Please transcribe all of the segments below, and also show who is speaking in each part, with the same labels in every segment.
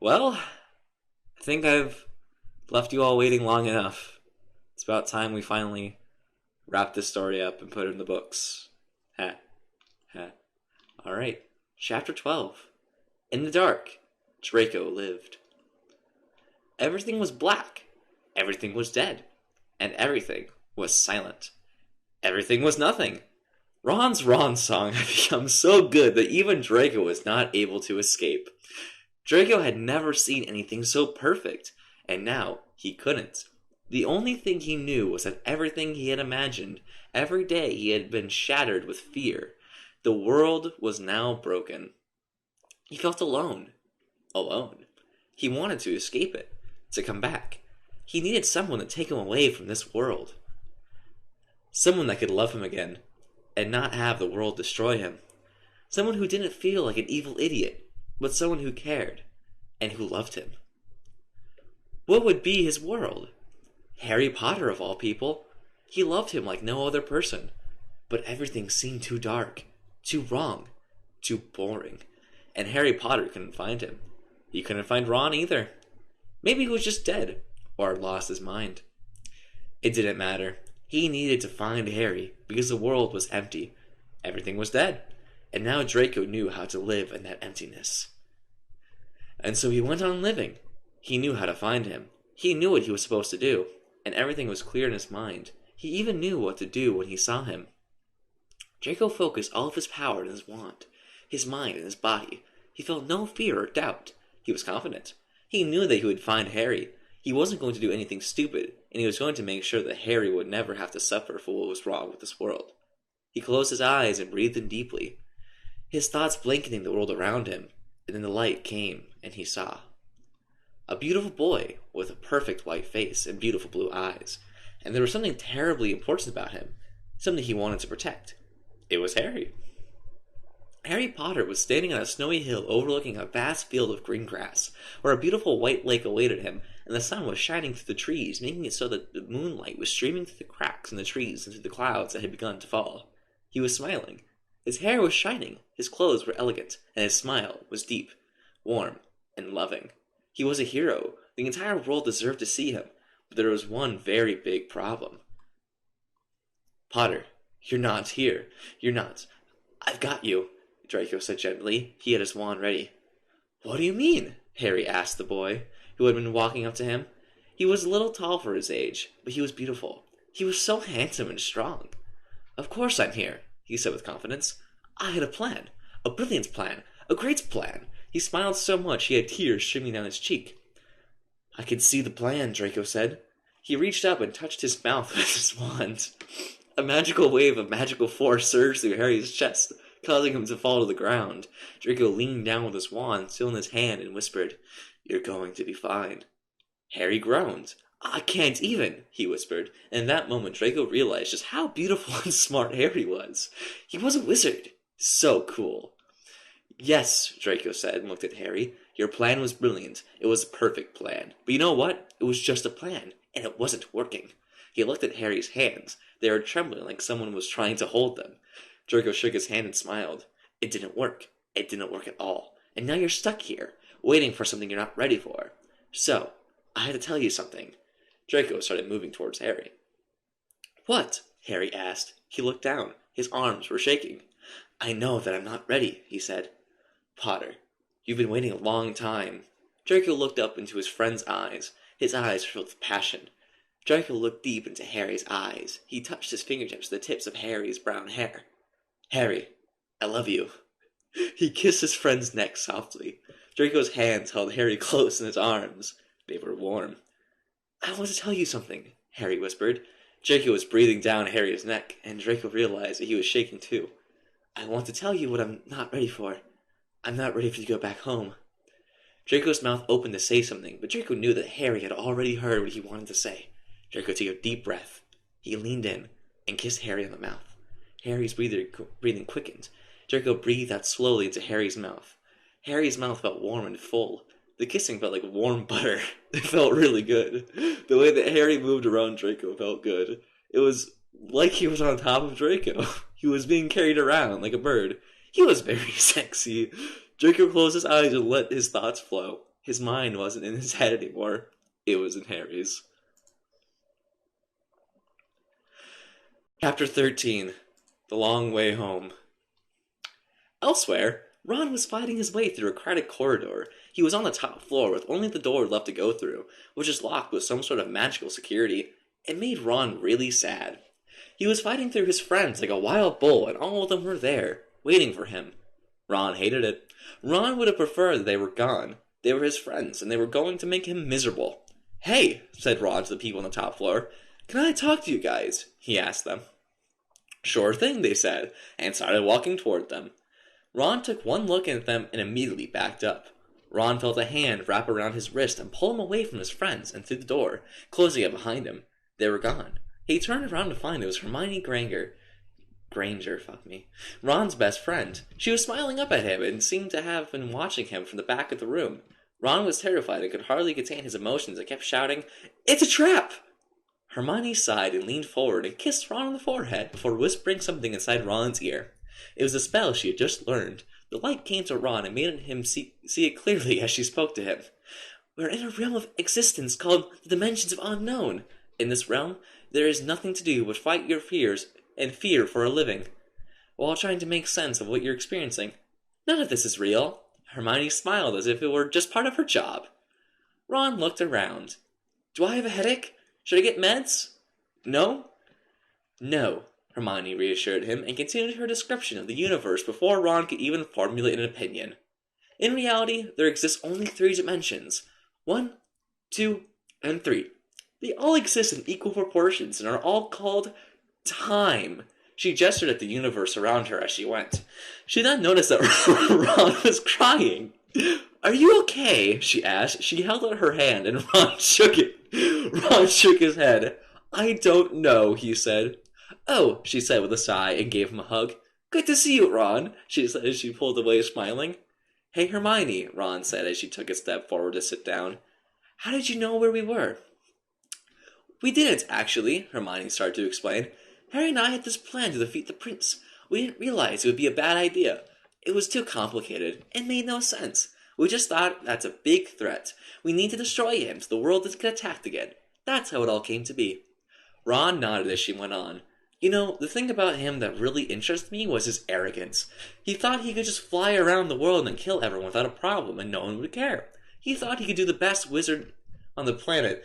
Speaker 1: Well, I think I've left you all waiting long enough. It's about time we finally wrap this story up and put it in the books. Ha, ha. Alright, Chapter 12. In the dark, Draco lived. Everything was black, everything was dead, and everything was silent. Everything was nothing. Ron song had become so good that even Draco was not able to escape. Draco had never seen anything so perfect, and now he couldn't. The only thing he knew was that everything he had imagined, every day he had been shattered with fear. The world was now broken. He felt alone. Alone. He wanted to escape it, to come back. He needed someone to take him away from this world. Someone that could love him again, and not have the world destroy him. Someone who didn't feel like an evil idiot, but someone who cared, and who loved him. What would be his world? Harry Potter, of all people. He loved him like no other person. But everything seemed too dark, too wrong, too boring. And Harry Potter couldn't find him. He couldn't find Ron either. Maybe he was just dead, or had lost his mind. It didn't matter. He needed to find Harry, because the world was empty. Everything was dead. And now Draco knew how to live in that emptiness. And so he went on living. He knew how to find him. He knew what he was supposed to do, and everything was clear in his mind. He even knew what to do when he saw him. Draco focused all of his power in his wand, his mind and his body. He felt no fear or doubt. He was confident. He knew that he would find Harry. He wasn't going to do anything stupid, and he was going to make sure that Harry would never have to suffer for what was wrong with this world. He closed his eyes and breathed in deeply, his thoughts blanketing the world around him, and then the light came, and he saw a beautiful boy with a perfect white face and beautiful blue eyes, and there was something terribly important about him, something he wanted to protect. It was Harry. Harry Potter was standing on a snowy hill overlooking a vast field of green grass, where a beautiful white lake awaited him, and the sun was shining through the trees, making it so that the moonlight was streaming through the cracks in the trees and through the clouds that had begun to fall. He was smiling. His hair was shining, his clothes were elegant, and his smile was deep, warm, and loving. He was a hero. The entire world deserved to see him, but there was one very big problem. Potter, you're not here. You're not. I've got you, Draco said gently. He had his wand ready. What do you mean? Harry asked the boy, who had been walking up to him. He was a little tall for his age, but he was beautiful. He was so handsome and strong. Of course I'm here, he said with confidence. I had a plan. A brilliant plan. A great plan. He smiled so much he had tears streaming down his cheek. I can see the plan, Draco said. He reached up and touched his mouth with his wand. A magical wave of magical force surged through Harry's chest, causing him to fall to the ground. Draco leaned down with his wand still in his hand and whispered, You're going to be fine. Harry groaned. I can't even, he whispered, and in that moment Draco realized just how beautiful and smart Harry was. He was a wizard. So cool. Yes, Draco said and looked at Harry. Your plan was brilliant. It was a perfect plan. But you know what? It was just a plan, and it wasn't working. He looked at Harry's hands. They were trembling like someone was trying to hold them. Draco shook his hand and smiled. It didn't work. It didn't work at all. And now you're stuck here, waiting for something you're not ready for. So, I had to tell you something. Draco started moving towards Harry. What? Harry asked. He looked down. His arms were shaking. I know that I'm not ready, he said. Potter, you've been waiting a long time. Draco looked up into his friend's eyes. His eyes filled with passion. Draco looked deep into Harry's eyes. He touched his fingertips to the tips of Harry's brown hair. Harry, I love you. He kissed his friend's neck softly. Draco's hands held Harry close in his arms. They were warm. I want to tell you something, Harry whispered. Draco was breathing down Harry's neck, and Draco realized that he was shaking too. I want to tell you what I'm not ready for. I'm not ready for you to go back home. Draco's mouth opened to say something, but Draco knew that Harry had already heard what he wanted to say. Draco took a deep breath. He leaned in and kissed Harry on the mouth. Harry's breathing quickened. Draco breathed out slowly into Harry's mouth. Harry's mouth felt warm and full. The kissing felt like warm butter. It felt really good. The way that Harry moved around Draco felt good. It was like he was on top of Draco. He was being carried around like a bird. He was very sexy. Draco closed his eyes and let his thoughts flow. His mind wasn't in his head anymore. It was in Harry's. Chapter 13. The Long Way Home. Elsewhere, Ron was fighting his way through a crowded corridor. He was on the top floor with only the door left to go through, which is locked with some sort of magical security. It made Ron really sad. He was fighting through his friends like a wild bull, and all of them were there, waiting for him. Ron hated it. Ron would have preferred that they were gone. They were his friends, and they were going to make him miserable. "Hey," said Ron to the people on the top floor. "Can I talk to you guys?" he asked them. "Sure thing," they said, and started walking toward them. Ron took one look at them and immediately backed up. Ron felt a hand wrap around his wrist and pull him away from his friends and through the door, closing it behind him. They were gone. He turned around to find it was Hermione Granger, Ron's best friend. She was smiling up at him and seemed to have been watching him from the back of the room. Ron was terrified and could hardly contain his emotions and kept shouting, "It's a trap!" Hermione sighed and leaned forward and kissed Ron on the forehead before whispering something inside Ron's ear. It was a spell she had just learned. The light came to Ron and made him see it clearly as she spoke to him. "We're in a realm of existence called the Dimensions of Unknown. In this realm, there is nothing to do but fight your fears and fear for a living, while trying to make sense of what you're experiencing. None of this is real." Hermione smiled as if it were just part of her job. Ron looked around. "Do I have a headache? Should I get meds?" "No?" "No," Hermione reassured him and continued her description of the universe before Ron could even formulate an opinion. In reality, there exist only 3 dimensions. 1, 2, and 3. They all exist in equal proportions and are all called time. She gestured at the universe around her as she went. She then noticed that Ron was crying. "Are you okay?" she asked. She held out her hand and Ron shook it. Ron shook his head. "I don't know," he said. "Oh," she said with a sigh and gave him a hug. "Good to see you, Ron," she said as she pulled away smiling. "Hey, Hermione," Ron said as she took a step forward to sit down. "How did you know where we were?" "We didn't, actually," Hermione started to explain. "Harry and I had this plan to defeat the prince. We didn't realize it would be a bad idea. It was too complicated. It made no sense. We just thought that's a big threat. We need to destroy him so the world doesn't get attacked again. That's how it all came to be." Ron nodded as she went on. "You know, the thing about him that really interested me was his arrogance. He thought he could just fly around the world and kill everyone without a problem and no one would care. He thought he could do the best wizard on the planet.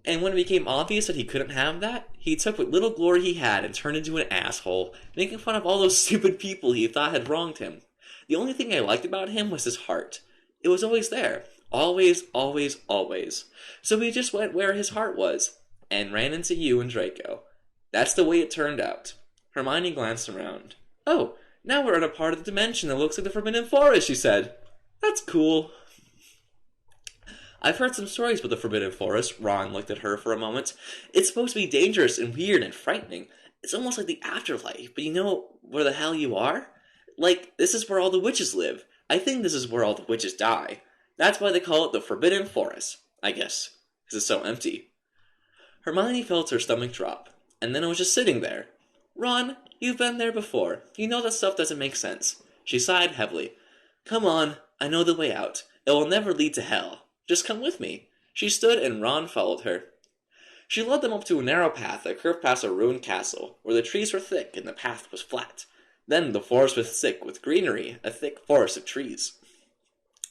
Speaker 1: And when it became obvious that he couldn't have that, he took what little glory he had and turned into an asshole, making fun of all those stupid people he thought had wronged him. The only thing I liked about him was his heart. It was always there. Always, always, always. So he just went where his heart was, and ran into you and Draco. That's the way it turned out." Hermione glanced around. "Oh, now we're in a part of the dimension that looks like the Forbidden Forest," she said. "That's cool." "I've heard some stories about the Forbidden Forest." Ron looked at her for a moment. "It's supposed to be dangerous and weird and frightening. It's almost like the afterlife, but you know where the hell you are? Like, this is where all the witches live. I think this is where all the witches die. That's why they call it the Forbidden Forest, I guess, because it's so empty." Hermione felt her stomach drop, and then it was just sitting there. "Ron, you've been there before. You know that stuff doesn't make sense." She sighed heavily. "Come on, I know the way out. It will never lead to hell. Just come with me." She stood and Ron followed her. She led them up to a narrow path that curved past a ruined castle, where the trees were thick and the path was flat. Then the forest was thick with greenery, a thick forest of trees.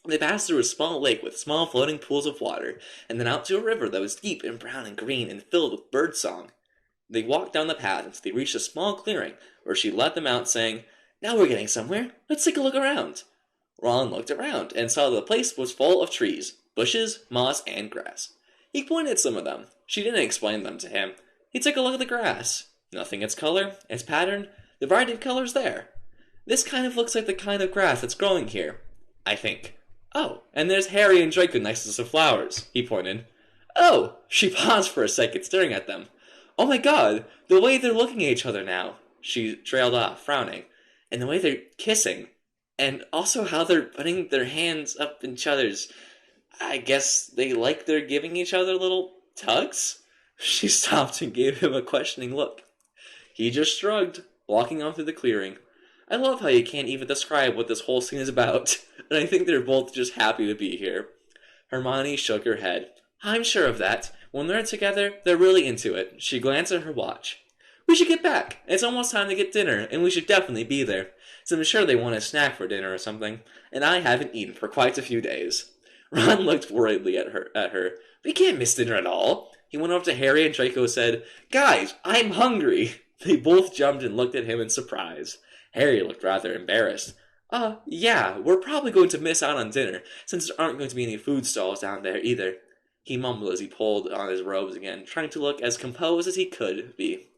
Speaker 1: They passed through a small lake with small floating pools of water, and then out to a river that was deep and brown and green and filled with bird song. They walked down the path until they reached a small clearing, where she led them out, saying, "Now we're getting somewhere. Let's take a look around." Ron looked around and saw that the place was full of trees, bushes, moss, and grass. He pointed at some of them. She didn't explain them to him. He took a look at the grass. Nothing its color, its pattern, the variety of colors there. "This kind of looks like the kind of grass that's growing here, I think. Oh, and there's Harry and Draco next to some flowers," he pointed. "Oh!" She paused for a second, staring at them. "Oh my god, the way they're looking at each other now," she trailed off, frowning. "And the way they're kissing. And also how they're putting their hands up in each other's. I guess they like they're giving each other little tugs?" She stopped and gave him a questioning look. He just shrugged, walking on through the clearing. I love how you can't even describe what this whole scene is about, and I think they're both just happy to be here. Hermione shook her head. I'm sure of that. When they're together, they're really into it. She glanced at her watch. We should get back. It's almost time to get dinner, and we should definitely be there. So I'm sure they want a snack for dinner or something, and I haven't eaten for quite a few days. Ron looked worriedly at her. We can't miss dinner at all. He went over to Harry and Draco said, Guys, I'm hungry. They both jumped and looked at him in surprise. Harry looked rather embarrassed. Yeah, we're probably going to miss out on dinner, since there aren't going to be any food stalls down there either. He mumbled as he pulled on his robes again, trying to look as composed as he could be.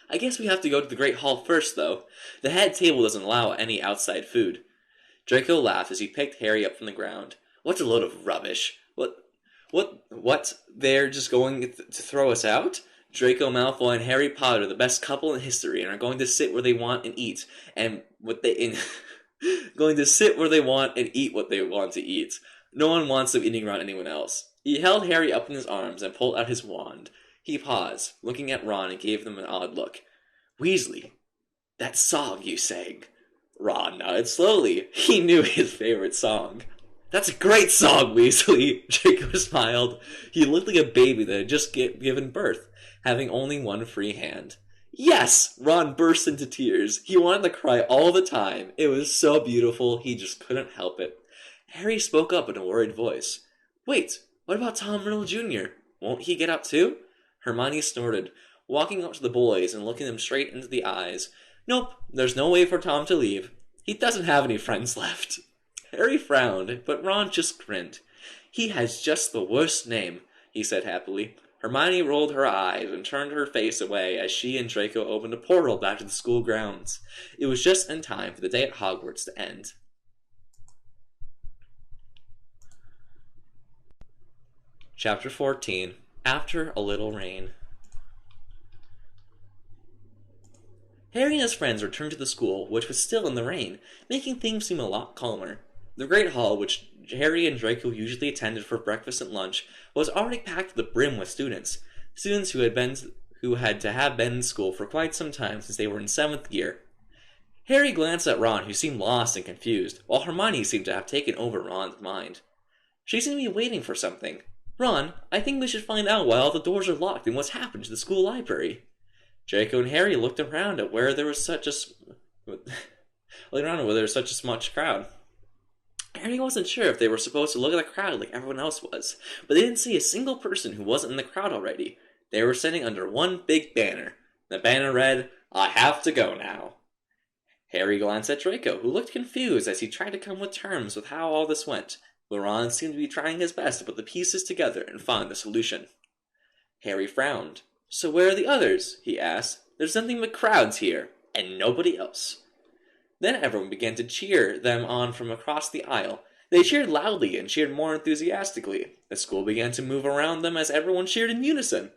Speaker 1: I guess we have to go to the Great Hall first, though. The head table doesn't allow any outside food. Draco laughed as he picked Harry up from the ground. What a load of rubbish. What? They're just going to throw us out? Draco Malfoy and Harry Potter are the best couple in history and are going to sit where they want and eat, going to sit where they want and eat what they want to eat. No one wants them eating around anyone else. He held Harry up in his arms and pulled out his wand. He paused, looking at Ron, and gave them an odd look. Weasley, that song you sang. Ron nodded slowly. He knew his favorite song. That's a great song, Weasley, Draco smiled. He looked like a baby that had just given birth, having only one free hand. Yes! Ron burst into tears. He wanted to cry all the time. It was so beautiful, he just couldn't help it. Harry spoke up in a worried voice. Wait, what about Tom Riddle Jr.? Won't he get up too? Hermione snorted, walking up to the boys and looking them straight into the eyes. Nope, there's no way for Tom to leave. He doesn't have any friends left. Harry frowned, but Ron just grinned. He has just the worst name, he said happily. Hermione rolled her eyes and turned her face away as she and Draco opened a portal back to the school grounds. It was just in time for the day at Hogwarts to end. Chapter 14. After a Little Rain. Harry and his friends returned to the school, which was still in the rain, making things seem a lot calmer. The Great Hall, which Harry and Draco usually attended for breakfast and lunch, was already packed to the brim with students who had to have been in school for quite some time since they were in 7th year. Harry glanced at Ron, who seemed lost and confused, while Hermione seemed to have taken over Ron's mind. She seemed to be waiting for something. Ron, I think we should find out why all the doors are locked and what's happened to the school library. Draco and Harry looked around at where there was such a much crowd. Harry wasn't sure if they were supposed to look at the crowd like everyone else was, but they didn't see a single person who wasn't in the crowd already. They were sitting under one big banner. The banner read, I have to go now. Harry glanced at Draco, who looked confused as he tried to come with terms with how all this went, but Ron seemed to be trying his best to put the pieces together and find a solution. Harry frowned. So where are the others? He asked. There's nothing but crowds here, and nobody else. Then everyone began to cheer them on from across the aisle. They cheered loudly and cheered more enthusiastically. The school began to move around them as everyone cheered in unison.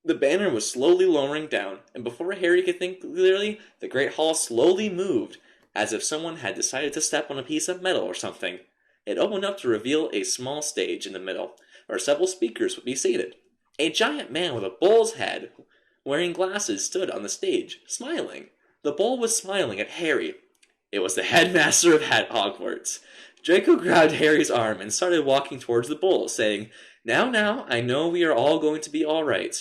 Speaker 1: The banner was slowly lowering down, and before Harry could think clearly, the Great Hall slowly moved, as if someone had decided to step on a piece of metal or something. It opened up to reveal a small stage in the middle, where several speakers would be seated. A giant man with a bull's head, wearing glasses, stood on the stage, smiling. The bull was smiling at Harry. It was the headmaster of Hogwarts. Draco grabbed Harry's arm and started walking towards the bull, saying, Now, I know we are all going to be all right.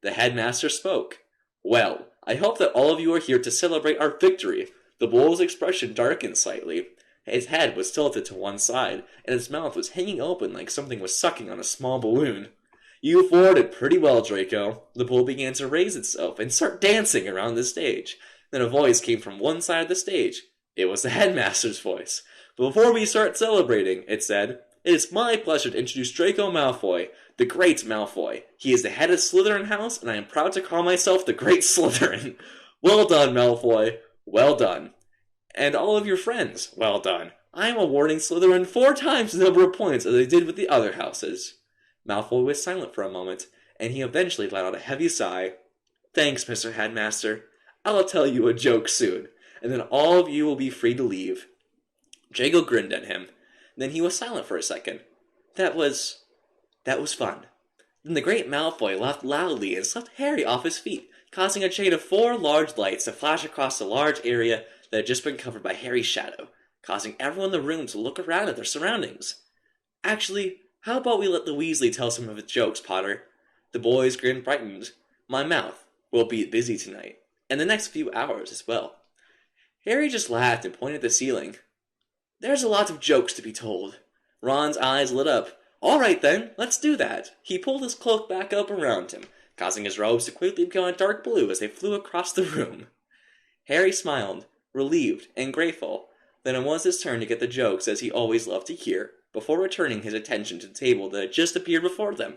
Speaker 1: The headmaster spoke. Well, I hope that all of you are here to celebrate our victory. The bull's expression darkened slightly. His head was tilted to one side, and his mouth was hanging open like something was sucking on a small balloon. You fought it pretty well, Draco. The bull began to raise itself and start dancing around the stage. Then a voice came from one side of the stage. It was the headmaster's voice. Before we start celebrating, it said, it is my pleasure to introduce Draco Malfoy, the Great Malfoy. He is the head of Slytherin House, and I am proud to call myself the Great Slytherin. Well done, Malfoy. Well done. And all of your friends, well done. I am awarding Slytherin 4 times the number of points as I did with the other houses. Malfoy was silent for a moment, and he eventually let out a heavy sigh. Thanks, Mr. Headmaster. I'll tell you a joke soon, and then all of you will be free to leave. Draco grinned at him. Then he was silent for a second. That was fun. Then the Great Malfoy laughed loudly and swept Harry off his feet, causing a chain of 4 large lights to flash across the large area that had just been covered by Harry's shadow, causing everyone in the room to look around at their surroundings. Actually, how about we let the Weasley tell some of his jokes, Potter? The boys grinned brightened. My mouth will be busy tonight, and the next few hours as well. Harry just laughed and pointed at the ceiling. There's a lot of jokes to be told. Ron's eyes lit up. All right then, let's do that. He pulled his cloak back up around him, causing his robes to quickly become a dark blue as they flew across the room. Harry smiled, relieved and grateful. Then it was his turn to get the jokes as he always loved to hear, before returning his attention to the table that had just appeared before them.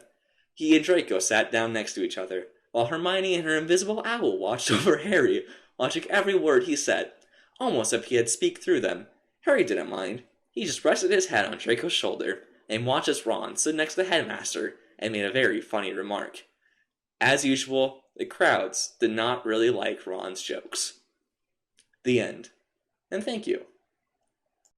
Speaker 1: He and Draco sat down next to each other, while Hermione and her invisible owl watched over Harry, watching every word he said, almost as if he had speak through them. Harry didn't mind. He just rested his head on Draco's shoulder and watched as Ron stood next to the headmaster and made a very funny remark. As usual, the crowds did not really like Ron's jokes. The end. And thank you.